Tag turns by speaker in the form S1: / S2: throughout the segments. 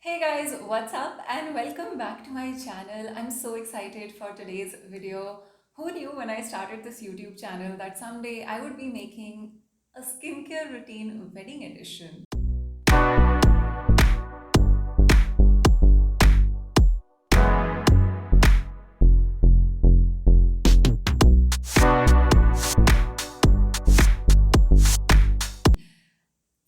S1: Hey guys, what's up and welcome back to my channel. I'm so excited for today's video. Who knew when I started this YouTube channel that someday I would be making a skincare routine wedding edition.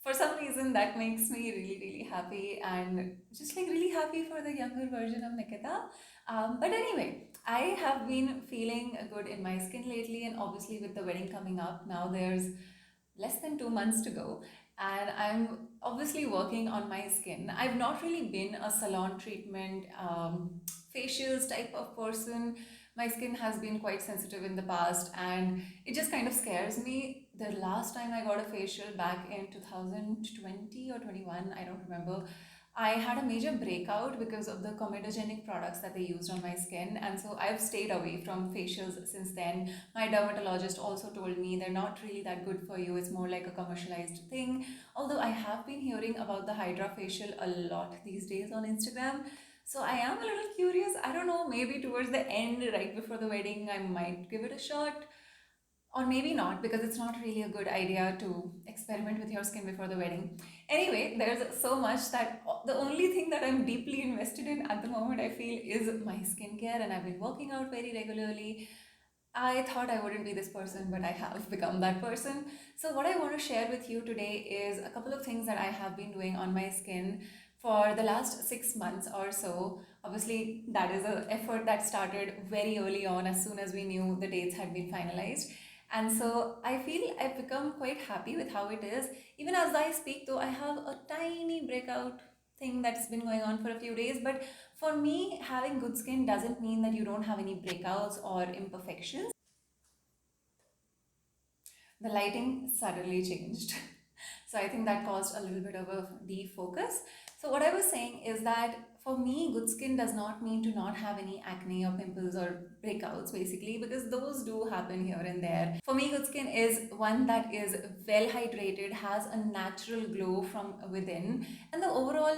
S1: For some reason that makes me really happy and just like really happy for the younger version of Nikita. But anyway, I have been feeling good in my skin lately, and obviously with the wedding coming up now, there's less than 2 months to go, and I'm obviously working on my skin. I've not really been a salon treatment facials type of person. My skin has been quite sensitive in the past, and it just kind of scares me. The last time I got a facial back in 2020 or 21, I don't remember, I had a major breakout because of the comedogenic products that they used on my skin, and so I've stayed away from facials since then. My dermatologist also told me they're not really that good for you, it's more like a commercialized thing. Although I have been hearing about the Hydra facial a lot these days on Instagram, so I am a little curious. I don't know, maybe towards the end, right before the wedding, I might give it a shot. Or maybe not, because it's not really a good idea to experiment with your skin before the wedding. Anyway, there's so much that the only thing that I'm deeply invested in at the moment, I feel, is my skincare, and I've been working out very regularly. I thought I wouldn't be this person, but I have become that person. So, what I want to share with you today is a couple of things that I have been doing on my skin for the last 6 months or so. Obviously, that is an effort that started very early on as soon as we knew the dates had been finalized. And so I feel I've become quite happy with how it is. Even as I speak, though, I have a tiny breakout thing that's been going on for a few days. But for me, having good skin doesn't mean that you don't have any breakouts or imperfections. The lighting suddenly changed. So I think that caused a little bit of a defocus. So what I was saying is that for me, good skin does not mean to not have any acne or pimples or breakouts, basically, because those do happen here and there. For me, good skin is one that is well hydrated, has a natural glow from within, and the overall,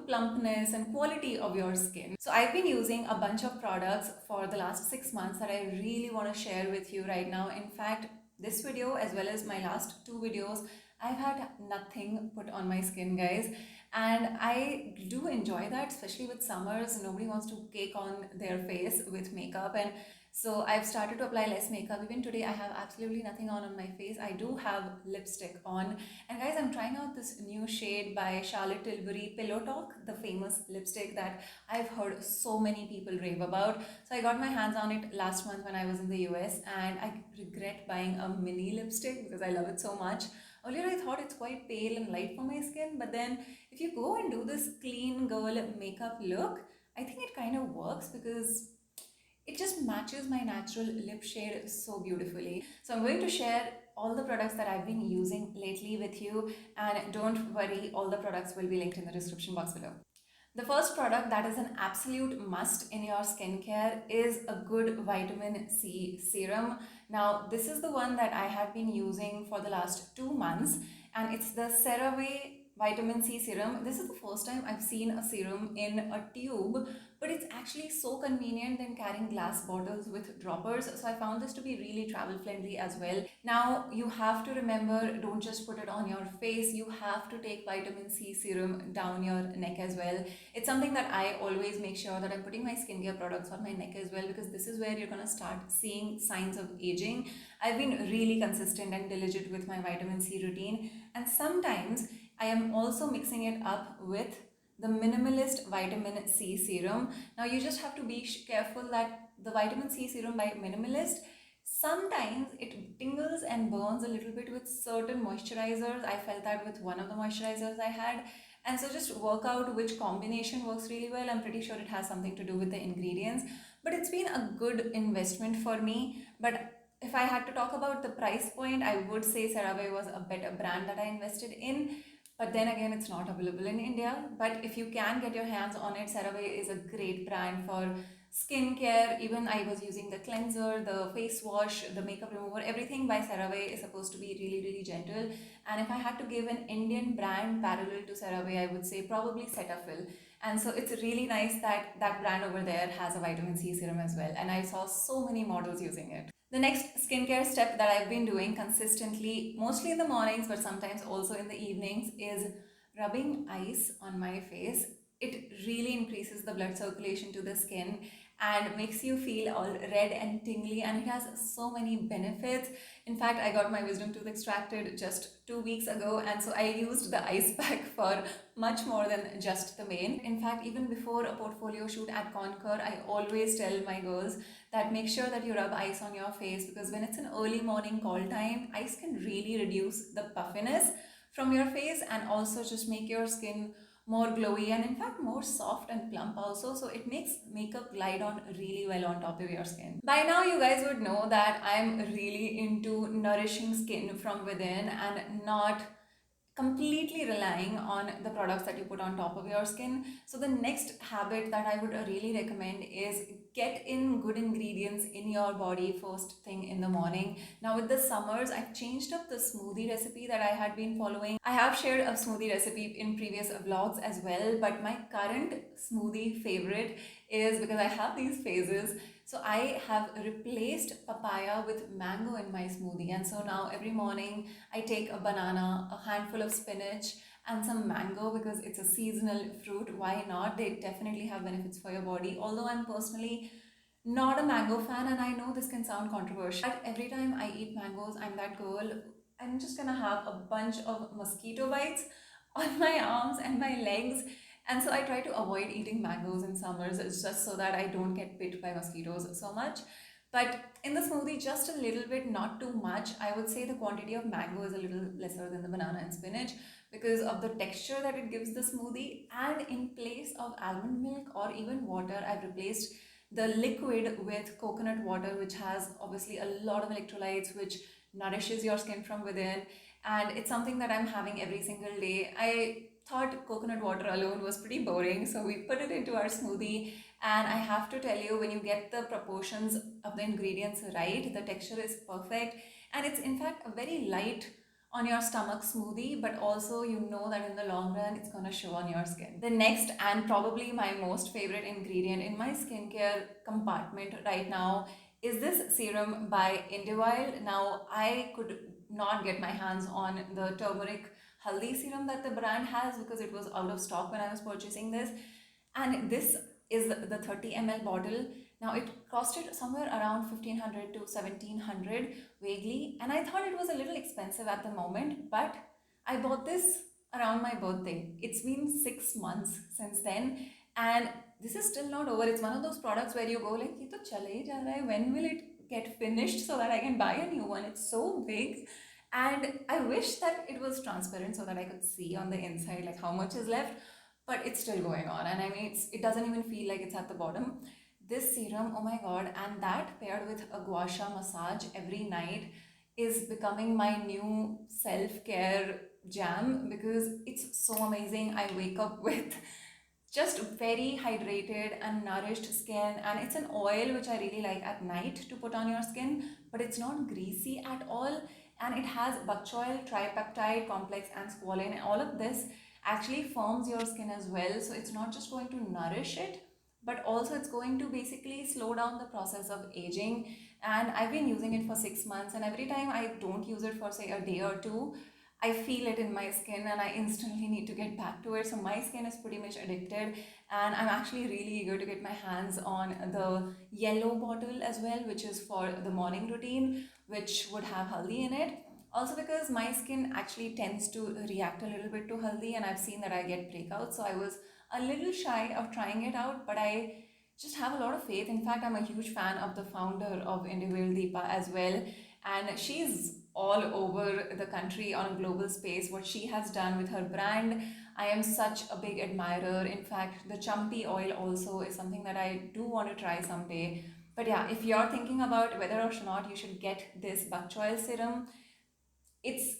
S1: plumpness and quality of your skin. So I've been using a bunch of products for the last 6 months that I really want to share with you right now. In fact, this video as well as my last two videos, I've had nothing put on my skin, guys, and I do enjoy that, especially with summers. Nobody wants to cake on their face with makeup, and so I've started to apply less makeup. Even today, I have absolutely nothing on my face. I do have lipstick on, and guys, I'm trying out this new shade by Charlotte Tilbury, Pillow Talk, the famous lipstick that I've heard so many people rave about. So I got my hands on it last month when I was in the US, and I regret buying a mini lipstick because I love it so much. Earlier I thought it's quite pale and light for my skin, but then if you go and do this clean girl makeup look, I think it kind of works because it just matches my natural lip shade so beautifully. So I'm going to share all the products that I've been using lately with you, and don't worry, all the products will be linked in the description box below. The first product that is an absolute must in your skincare is a good vitamin C serum. Now, this is the one that I have been using for the last 2 months, and it's the CeraVe vitamin C serum. This is the first time I've seen a serum in a tube, but it's actually so convenient than carrying glass bottles with droppers. So I found this to be really travel friendly as well. Now, you have to remember, don't just put it on your face, you have to take vitamin C serum down your neck as well. It's something that I always make sure that I'm putting my skincare products on my neck as well, because this is where you're gonna start seeing signs of aging. I've been really consistent and diligent with my vitamin C routine, and sometimes I am also mixing it up with the minimalist vitamin C serum. Now you just have to be careful that the vitamin C serum by minimalist, sometimes it tingles and burns a little bit with certain moisturizers. I felt that with one of the moisturizers I had, and so just work out which combination works really well. I'm pretty sure it has something to do with the ingredients, but it's been a good investment for me. But if I had to talk about the price point, I would say CeraVe was a better brand that I invested in. but then again, it's not available in India. But if you can get your hands on it, CeraVe is a great brand for skincare. Even I was using the cleanser, the face wash, the makeup remover, everything by CeraVe is supposed to be really, really gentle. And if I had to give an Indian brand parallel to CeraVe, I would say probably Cetaphil. And so it's really nice that that brand over there has a vitamin C serum as well. And I saw so many models using it. The next skincare step that I've been doing consistently, mostly in the mornings, but sometimes also in the evenings, is rubbing ice on my face. It really increases the blood circulation to the skin and makes you feel all red and tingly, and it has so many benefits. In fact, I got my wisdom tooth extracted just 2 weeks ago, and so I used the ice pack for much more than just the mane. In fact, even before a portfolio shoot at Concur, I always tell my girls that make sure that you rub ice on your face, because when it's an early morning call time, ice can really reduce the puffiness from your face and also just make your skin more glowy and in fact more soft and plump also. So it makes makeup glide on really well on top of your skin. By now you guys would know that I'm really into nourishing skin from within and not completely relying on the products that you put on top of your skin. So the next habit that I would really recommend is get in good ingredients in your body first thing in the morning. Now with the summers, I've changed up the smoothie recipe that I had been following. I have shared a smoothie recipe in previous vlogs as well, but my current smoothie favorite is, because I have these phases, so I have replaced papaya with mango in my smoothie. And so now every morning I take a banana, a handful of spinach, and some mango, because it's a seasonal fruit. Why not? They definitely have benefits for your body. Although I'm personally not a mango fan, and I know this can sound controversial, but every time I eat mangoes, I'm that girl. I'm just gonna have a bunch of mosquito bites on my arms and my legs. And so I try to avoid eating mangoes in summers, it's just so that I don't get bit by mosquitoes so much. But in the smoothie, just a little bit, not too much. I would say the quantity of mango is a little lesser than the banana and spinach because of the texture that it gives the smoothie. And in place of almond milk or even water, I've replaced the liquid with coconut water, which has obviously a lot of electrolytes, which nourishes your skin from within. And it's something that I'm having every single day. I thought coconut water alone was pretty boring, so we put it into our smoothie. And I have to tell you, when you get the proportions of the ingredients right, the texture is perfect, and it's in fact a very light on your stomach smoothie, but also you know that in the long run it's gonna show on your skin. The next, and probably my most favorite ingredient in my skincare compartment right now, is this serum by Indivild. Now I could not get my hands on the turmeric haldi serum that the brand has because it was out of stock when I was purchasing this, and this is the 30 ml bottle. Now it costed somewhere around 1500 to 1700 vaguely, and I thought it was a little expensive at the moment, but I bought this around my birthday. It's been 6 months since then, and this is still not over. It's one of those products where you go like, ye to chale hi ja raha hai, when will it get finished so that I can buy a new one? It's so big, and I wish that it was transparent so that I could see on the inside like how much is left, but it's still going on. And I mean, it doesn't even feel like it's at the bottom. This serum, oh my god, and that paired with a gua sha massage every night is becoming my new self-care jam because it's so amazing. I wake up with just very hydrated and nourished skin, and it's an oil which I really like at night to put on your skin, but it's not greasy at all, and it has bok choy, tripeptide complex, and squalane, and all of this actually firms your skin as well. So it's not just going to nourish it, but also it's going to basically slow down the process of aging. And I've been using it for 6 months, and every time I don't use it for say a day or two, I feel it in my skin and I instantly need to get back to it. So my skin is pretty much addicted, and I'm actually really eager to get my hands on the yellow bottle as well, which is for the morning routine, which would have haldi in it. Also because my skin actually tends to react a little bit to haldi, and I've seen that I get breakouts. So I was a little shy of trying it out, but I just have a lot of faith. In fact, I'm a huge fan of the founder of Individual Deepa as well, and she's all over the country on a global space. What she has done with her brand, I am such a big admirer. In fact, the Champi oil also is something that I do want to try someday. But yeah, if you're thinking about whether or not you should get this bok choy serum, it's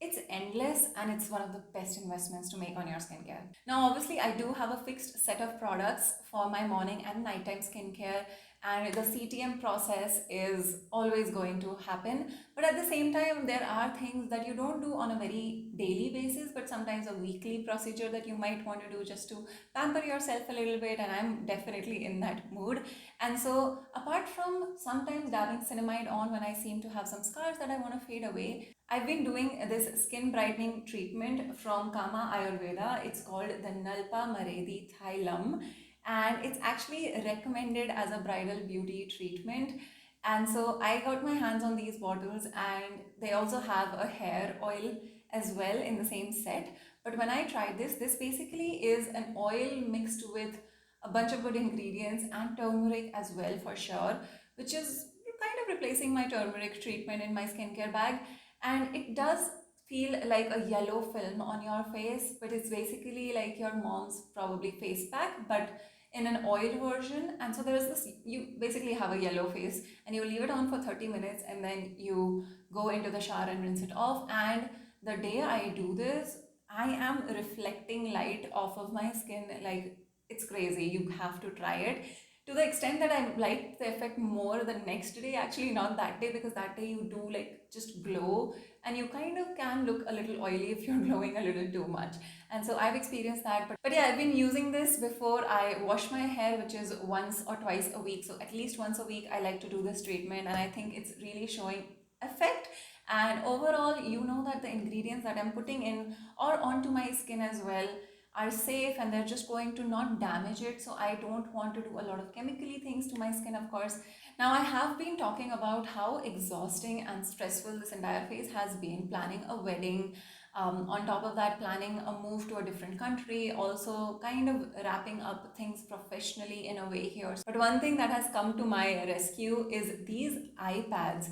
S1: It's endless and it's one of the best investments to make on your skincare. Now, obviously, I do have a fixed set of products for my morning and nighttime skincare, and the CTM process is always going to happen. But at the same time, there are things that you don't do on a very daily basis, but sometimes a weekly procedure that you might want to do just to pamper yourself a little bit, and I'm definitely in that mood. And so, apart from sometimes dabbing cinnamide on when I seem to have some scars that I want to fade away, I've been doing this skin brightening treatment from Kama Ayurveda. It's called the Nalpa Maredi Thailam, and it's actually recommended as a bridal beauty treatment. And so I got my hands on these bottles, and they also have a hair oil as well in the same set. But when I tried this basically is an oil mixed with a bunch of good ingredients and turmeric as well for sure, which is kind of replacing my turmeric treatment in my skincare bag. And it does feel like a yellow film on your face, but it's basically like your mom's probably face pack, but in an oil version. And so there's this, you basically have a yellow face and you leave it on for 30 minutes and then you go into the shower and rinse it off. And the day I do this, I am reflecting light off of my skin like it's crazy. You have to try it, to the extent that I liked the effect more the next day. Actually, not that day, because that day you do like just glow and you kind of can look a little oily if you're glowing a little too much. And so I've experienced that. But yeah, I've been using this before I wash my hair, which is once or twice a week. So at least once a week, I like to do this treatment, and I think it's really showing effect. And overall, you know that the ingredients that I'm putting in or onto my skin as well are safe, and they're just going to not damage it. So I don't want to do a lot of chemically things to my skin, of course. Now, I have been talking about how exhausting and stressful this entire phase has been, planning a wedding, on top of that planning a move to a different country, also kind of wrapping up things professionally in a way here. But one thing that has come to my rescue is these eye pads.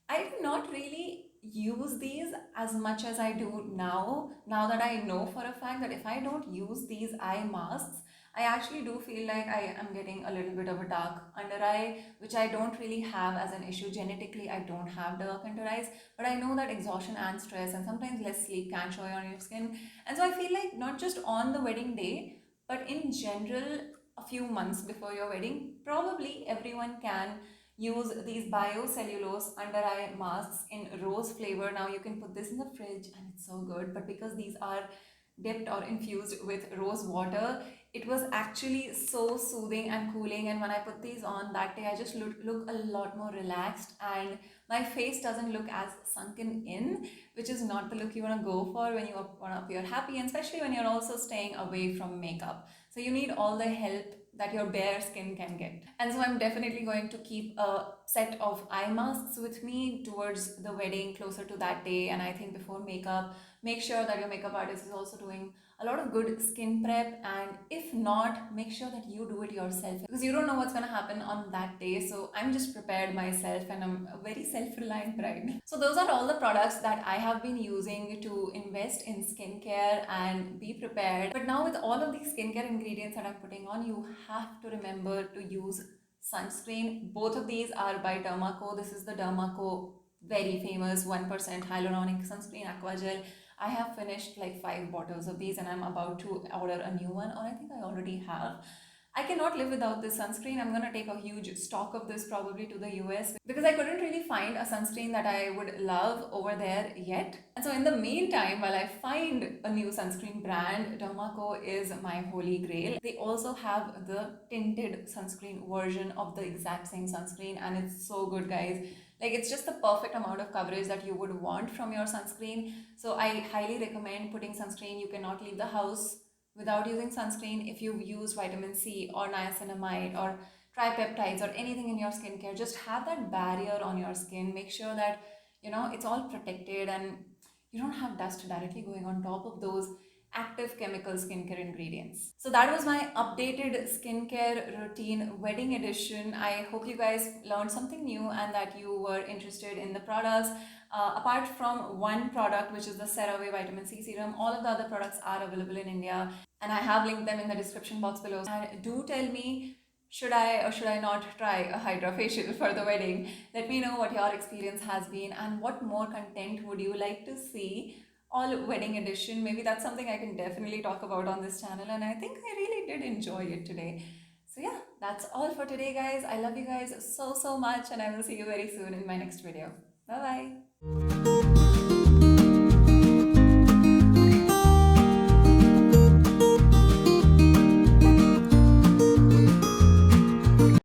S1: I did not really use these as much as I do now. Now that I know for a fact that if I don't use these eye masks, I actually do feel like I am getting a little bit of a dark under eye, which I don't really have as an issue. Genetically, I don't have dark under eyes, but I know that exhaustion and stress and sometimes less sleep can show on your skin. And so I feel like not just on the wedding day, but in general, a few months before your wedding, probably everyone can use these biocellulose under eye masks in rose flavor. Now you can put this in the fridge and it's so good, but because these are dipped or infused with rose water, it was actually so soothing and cooling. And when I put these on that day, I just look a lot more relaxed, and my face doesn't look as sunken in, which is not the look you want to go for when you want to appear happy, and especially when you're also staying away from makeup. So you need all the help that your bare skin can get. And so I'm definitely going to keep a set of eye masks with me towards the wedding, closer to that day. And I think before makeup, make sure that your makeup artist is also doing a lot of good skin prep, and if not, make sure that you do it yourself, because you don't know what's going to happen on that day. So I'm just prepared myself, and I'm a very self-reliant bride. So those are all the products that I have been using to invest in skincare and be prepared. But now with all of these skincare ingredients that I'm putting on, you have to remember to use sunscreen. Both of these are by Dermaco. This is the Dermaco very famous 1% hyaluronic sunscreen aqua gel. I have finished like 5 bottles of these, and I'm about to order a new one, or I think I already have. I cannot live without this sunscreen. I'm gonna take a huge stock of this probably to the US, because I couldn't really find a sunscreen that I would love over there yet. And so in the meantime, while I find a new sunscreen brand, Dermaco is my holy grail. They also have the tinted sunscreen version of the exact same sunscreen, and it's so good, guys. Like, it's just the perfect amount of coverage that you would want from your sunscreen. So I highly recommend putting sunscreen. You cannot leave the house without using sunscreen. If you've used vitamin C or niacinamide or tripeptides or anything in your skincare, just have that barrier on your skin. Make sure that, it's all protected and you don't have dust directly going on top of those active chemical skincare ingredients. So that was my updated skincare routine wedding edition. I hope you guys learned something new and that you were interested in the products. Apart from one product, which is the CeraVe Vitamin C Serum, all of the other products are available in India, and I have linked them in the description box below. And do tell me, should I or should I not try a hydra facial for the wedding? Let me know what your experience has been and what more content would you like to see all wedding edition. Maybe that's something I can definitely talk about on this channel, and I think I really did enjoy it today. So yeah, that's all for today, guys. I love you guys so much, and I will see you very soon in my next video. Bye bye.